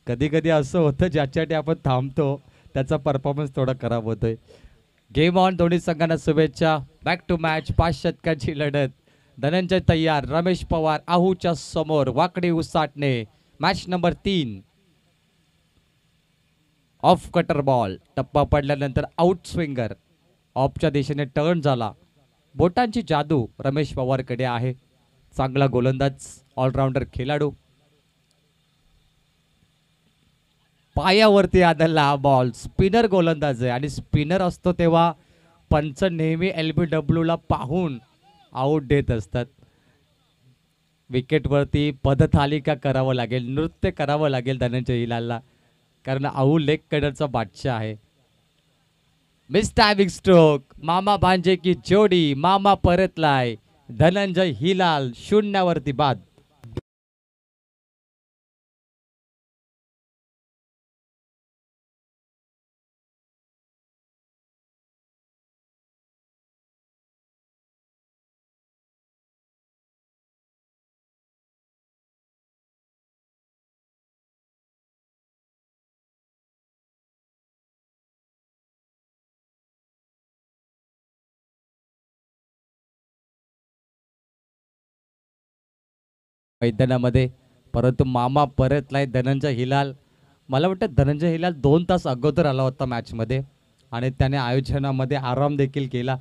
कधी कधी असं होतं ज्याच्यासाठी आपण थांबतो त्याचा परफॉर्मन्स थोडा खराब होतोय. Game on. दोन्ही संघांना शुभेच्छा. Back to match. 5 षटकांची लढत. धनंजय तयार. रमेश पवार आहूच्या समोर. वाकडी उसाटणे. Match number 3. Off cutter ball. टप्पा पडल्यानंतर आउट स्विंगर. ऑफच्या दिशेने टर्न झाला. बोटांची जादू रमेश पवारकडे आहे. चांगला गोलंदाज, ऑलराऊंडर खेळाडू. पायावरती आदळला हा बॉल. स्पिनर गोलंदाज आहे आणि स्पिनर असतो तेव्हा पंच नेहमी LBW ला पाहून आऊट देत असतात. विकेटवरती पदतालिका करावं लागेल, नृत्य करावं लागेल धनंजय हिलालला, कारण आहू लेग कडरचा बादशाह आहे. Miss timing stroke. मामा भांजे की जोडी. मामा परतलाय. धनंजय हिलाल 0वरती बाद. मैदानामध्ये, परंतु मामा परतलाय धनंजय हिलाल. मला वाटतं धनंजय हिलाल 2 तास अगोदर आला होता मॅचमध्ये आणि त्याने आयोजनामध्ये आराम देखील केला,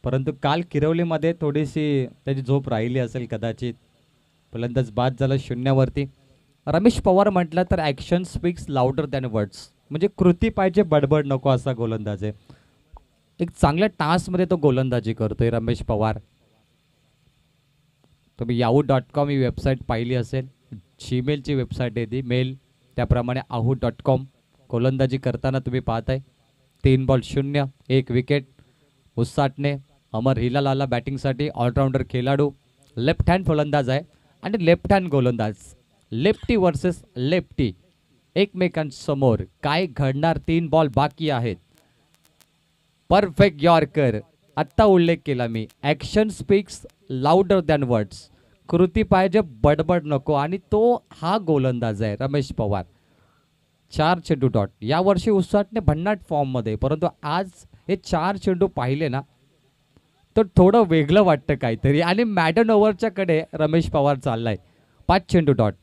परंतु काल किरवलीमध्ये थोडीशी त्याची झोप राहिली असेल कदाचित. फलंदाज बाद झाला 0वरती. रमेश पवार म्हटलं तर action speaks louder than words, म्हणजे कृती पाहिजे, बडबड नको असा गोलंदाज आहे. एक चांगल्या टास्कमध्ये तो गोलंदाजी करतोय रमेश पवार. तुम्ही yahoo.com ही वेबसाईट पाहिली असेल. जीमेलची वेबसाईट आहे ती, मेल त्याप्रमाणे ahoo.com. गोलंदाजी करताना तुम्ही पाहताय 3 बॉल 0, 1 विकेट. उसाटणे. अमर हिलाल आला बॅटिंगसाठी. ऑलराऊंडर खेळाडू. लेफ्ट हँड फलंदाज आहे आणि लेफ्ट हँड गोलंदाज. लेफ्टी वर्सेस लेफ्टी एकमेकांसमोर. काय घडणार? 3 बॉल बाकी आहेत. Perfect yorker. आत्ता उल्लेख केला मी, action speaks louder than words. कृती पाहिजे, बडबड नको, आणि तो हा गोलंदाज आहे रमेश पवार. 4 चेंडू डॉट. यावर्षी उसाटणे भन्नाट फॉर्ममध्ये, परंतु आज हे 4 चेंडू पाहिले ना तर थोडं वेगळं वाटतं काहीतरी, आणि मॅडन ओव्हरच्या कडे रमेश पवार चाललाय. 5 चेंडू डॉट.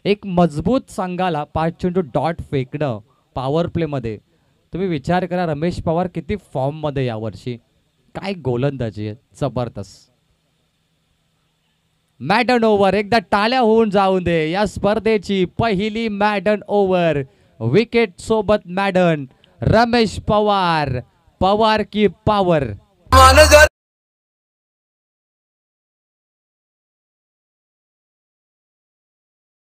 एक मजबूत संघाला 5 चेंडू डॉट फेकणं पॉवर प्लेमध्ये, तुम्ही विचार करा रमेश पवार किती फॉर्ममध्ये यावर्षी. काय गोलंदाजी आहे, जबरदस्त. Madden over. एकदा टाळ्या होऊन जाऊन दे. या स्पर्धेची पहिली मॅडन ओव्हर. विकेट सोबत मॅडन. रमेश पवार. पवार की पावर.